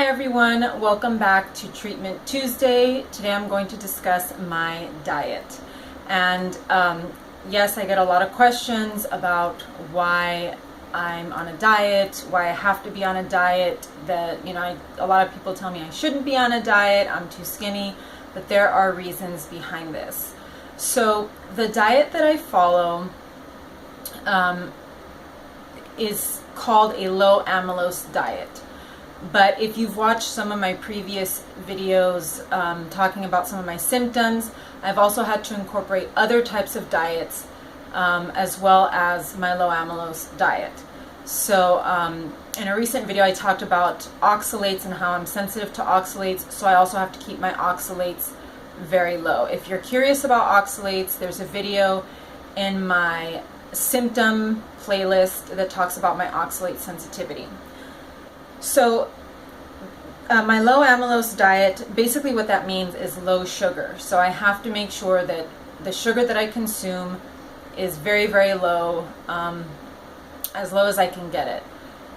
Hi everyone, welcome back to Treatment Tuesday. Today I'm going to discuss my diet. And yes, I get a lot of questions about why I'm on a diet, why I have to be on a diet, that, a lot of people tell me I shouldn't be on a diet, I'm too skinny, but there are reasons behind this. So the diet that I follow is called a low amylose diet. But if you've watched some of my previous videos talking about some of my symptoms, I've also had to incorporate other types of diets as well as my low amylose diet. So in a recent video I talked about oxalates and how I'm sensitive to oxalates, so I also have to keep my oxalates very low. If you're curious about oxalates, there's a video in my symptom playlist that talks about my oxalate sensitivity. So my low amylose diet, basically what that means is low sugar. So I have to make sure that the sugar that I consume is very, very low, as low as I can get it.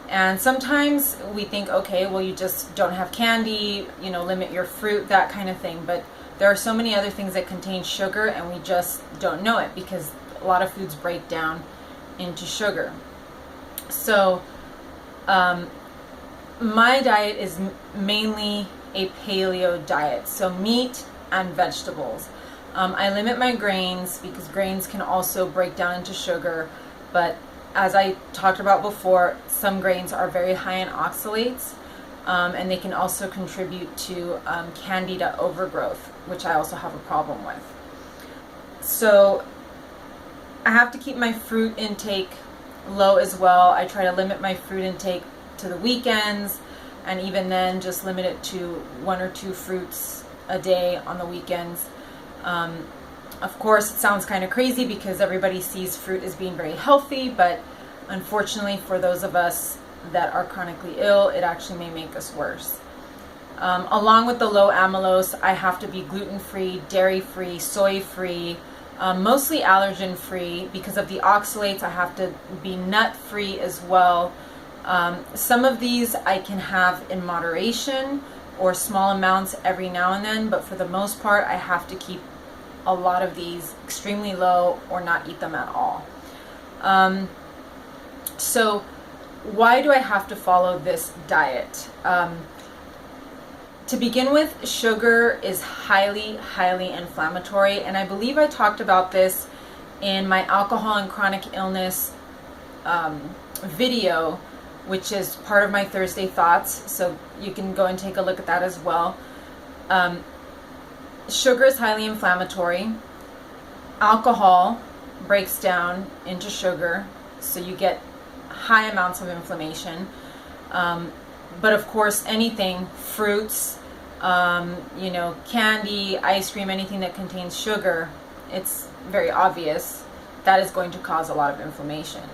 And sometimes we think, okay, well, you just don't have candy, limit your fruit, that kind of thing. But there are so many other things that contain sugar and we just don't know it because a lot of foods break down into sugar. So my diet is mainly a paleo diet, so meat and vegetables. I limit my grains because grains can also break down into sugar, but as I talked about before, some grains are very high in oxalates, and they can also contribute to candida overgrowth, which I also have a problem with. So I have to keep my fruit intake low as well. I try to limit my fruit intake to the weekends, and even then just limit it to 1 or 2 fruits a day on the weekends. Of course, it sounds kind of crazy because everybody sees fruit as being very healthy, but unfortunately for those of us that are chronically ill, it actually may make us worse. Along with the low amylose, I have to be gluten-free, dairy-free, soy-free, mostly allergen-free. Because of the oxalates, I have to be nut-free as well. Some of these I can have in moderation or small amounts every now and then, but for the most part I have to keep a lot of these extremely low or not eat them at all. So why do I have to follow this diet? To begin with, sugar is highly, highly inflammatory, and I believe I talked about this in my alcohol and chronic illness video, which is part of my Thursday Thoughts, so you can go and take a look at that as well. Sugar is highly inflammatory. Alcohol breaks down into sugar, so you get high amounts of inflammation. But of course, anything, fruits, candy, ice cream, anything that contains sugar, it's very obvious that is going to cause a lot of inflammation.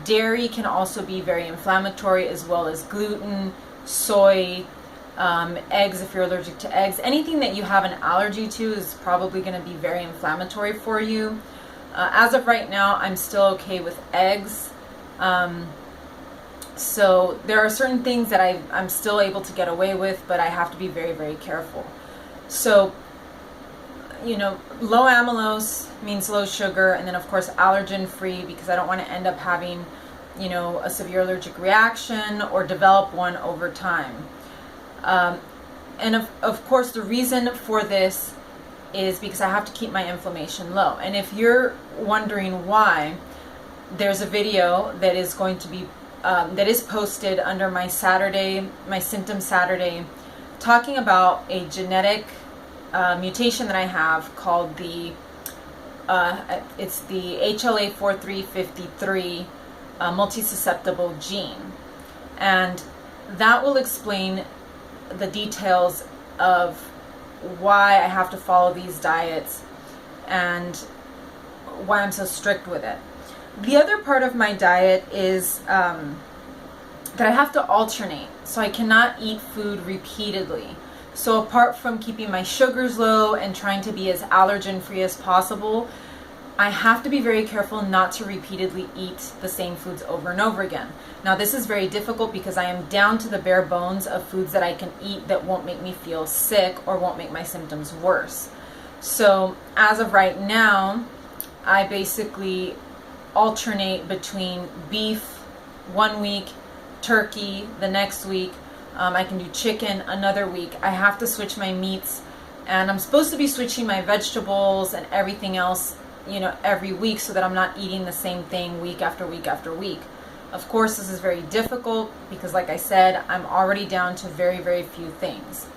Dairy can also be very inflammatory, as well as gluten, soy, eggs if you're allergic to eggs. Anything that you have an allergy to is probably going to be very inflammatory for you. As of right now, I'm still okay with eggs. So there are certain things that I'm still able to get away with, but I have to be very, very careful. So low amylose means low sugar, and then of course allergen free, because I don't want to end up having, a severe allergic reaction or develop one over time. And of course the reason for this is because I have to keep my inflammation low. And if you're wondering why, there's a video that is going to be that is posted under my Symptom Saturday, talking about a genetic mutation that I have called it's the HLA-4353 multisusceptible gene, and that will explain the details of why I have to follow these diets and why I'm so strict with it. The other part of my diet is that I have to alternate, so I cannot eat food repeatedly. So apart from keeping my sugars low and trying to be as allergen free as possible, I have to be very careful not to repeatedly eat the same foods over and over again. Now, this is very difficult because I am down to the bare bones of foods that I can eat that won't make me feel sick or won't make my symptoms worse. So as of right now, I basically alternate between beef one week, turkey the next week. I can do chicken another week. I have to switch my meats, and I'm supposed to be switching my vegetables and everything else, every week, so that I'm not eating the same thing week after week after week. Of course, this is very difficult because, like I said, I'm already down to very, very few things.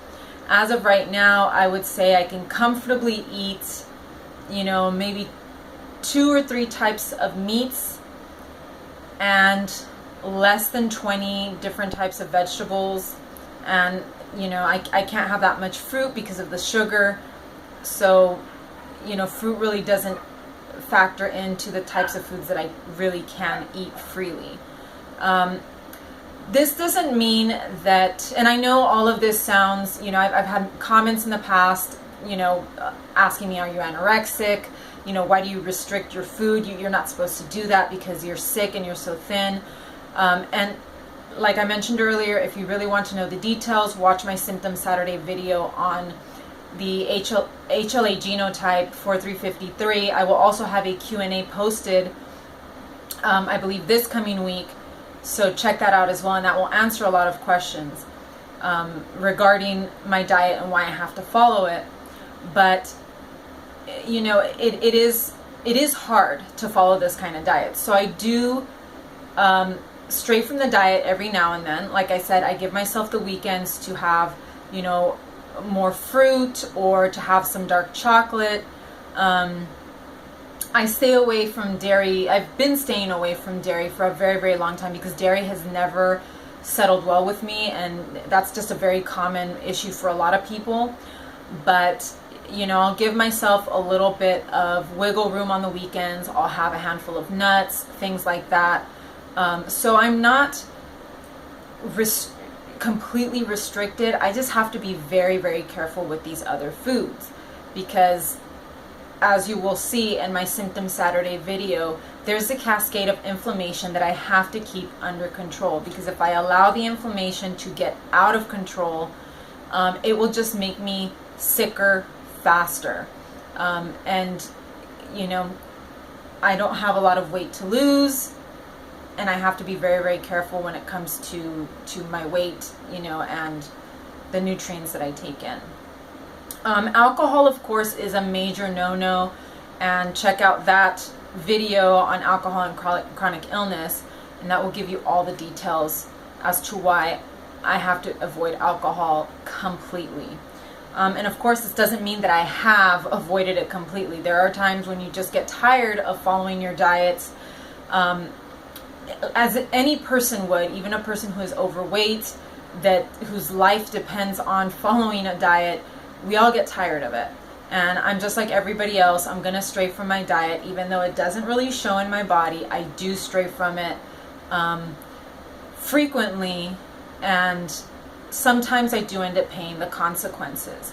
As of right now, I would say I can comfortably eat, maybe 2 or 3 types of meats and less than 20 different types of vegetables. And, I can't have that much fruit because of the sugar. So, fruit really doesn't factor into the types of foods that I really can eat freely. This doesn't mean that, and I know all of this sounds, I've had comments in the past, asking me, are you anorexic? Why do you restrict your food? You're not supposed to do that because you're sick and you're so thin. And like I mentioned earlier, if you really want to know the details, watch my Symptoms Saturday video on the HLA genotype 4353. I will also have a Q&A posted, I believe this coming week. So check that out as well, and that will answer a lot of questions regarding my diet and why I have to follow it. But it is hard to follow this kind of diet. So I do stray from the diet every now and then. Like I said, I give myself the weekends to have, more fruit or to have some dark chocolate. I stay away from dairy. I've been staying away from dairy for a very, very long time because dairy has never settled well with me, and that's just a very common issue for a lot of people. But I'll give myself a little bit of wiggle room on the weekends. I'll have a handful of nuts, things like that. So I'm not completely restricted. I just have to be very, very careful with these other foods because, as you will see in my Symptoms Saturday video, there's a cascade of inflammation that I have to keep under control, because if I allow the inflammation to get out of control, it will just make me sicker faster. And I don't have a lot of weight to lose, and I have to be very, very careful when it comes to my weight, and the nutrients that I take in. Alcohol, of course, is a major no-no, and check out that video on alcohol and chronic illness, and that will give you all the details as to why I have to avoid alcohol completely. And of course, this doesn't mean that I have avoided it completely. There are times when you just get tired of following your diets, as any person would, even a person who is overweight, whose life depends on following a diet. We all get tired of it. And I'm just like everybody else. I'm going to stray from my diet, even though it doesn't really show in my body. I do stray from it frequently, and sometimes I do end up paying the consequences.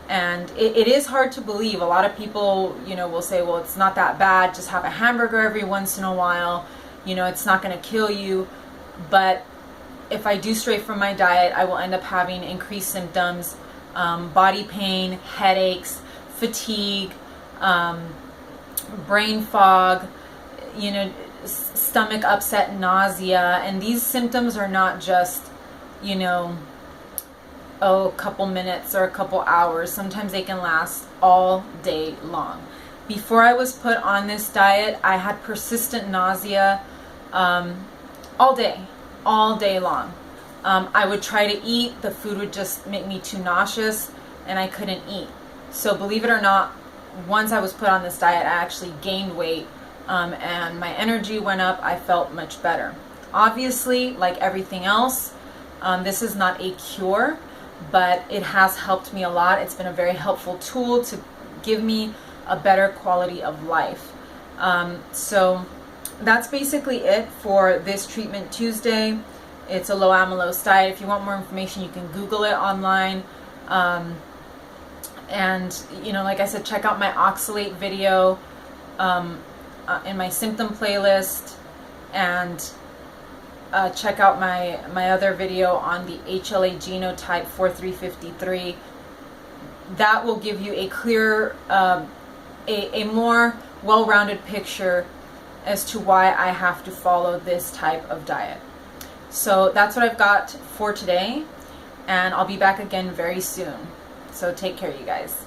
And it is hard to believe. A lot of people, will say, well, it's not that bad. Just have a hamburger every once in a while. It's not going to kill you. But if I do stray from my diet, I will end up having increased symptoms, body pain, headaches, fatigue, brain fog, stomach upset, nausea. And these symptoms are not just, a couple minutes or a couple hours. Sometimes they can last all day long. Before I was put on this diet, I had persistent nausea all day long. I would try to eat, the food would just make me too nauseous, and I couldn't eat. So believe it or not, once I was put on this diet, I actually gained weight, and my energy went up. I felt much better. Obviously, like everything else, this is not a cure, but it has helped me a lot. It's been a very helpful tool to give me a better quality of life. So that's basically it for this Treatment Tuesday. It's a low amylose diet. If you want more information, you can Google it online. And like I said, check out my oxalate video. in my symptom playlist, and check out my other video on the HLA genotype 4353. That will give you a clear, a more well-rounded picture as to why I have to follow this type of diet. So that's what I've got for today, and I'll be back again very soon. So take care, you guys.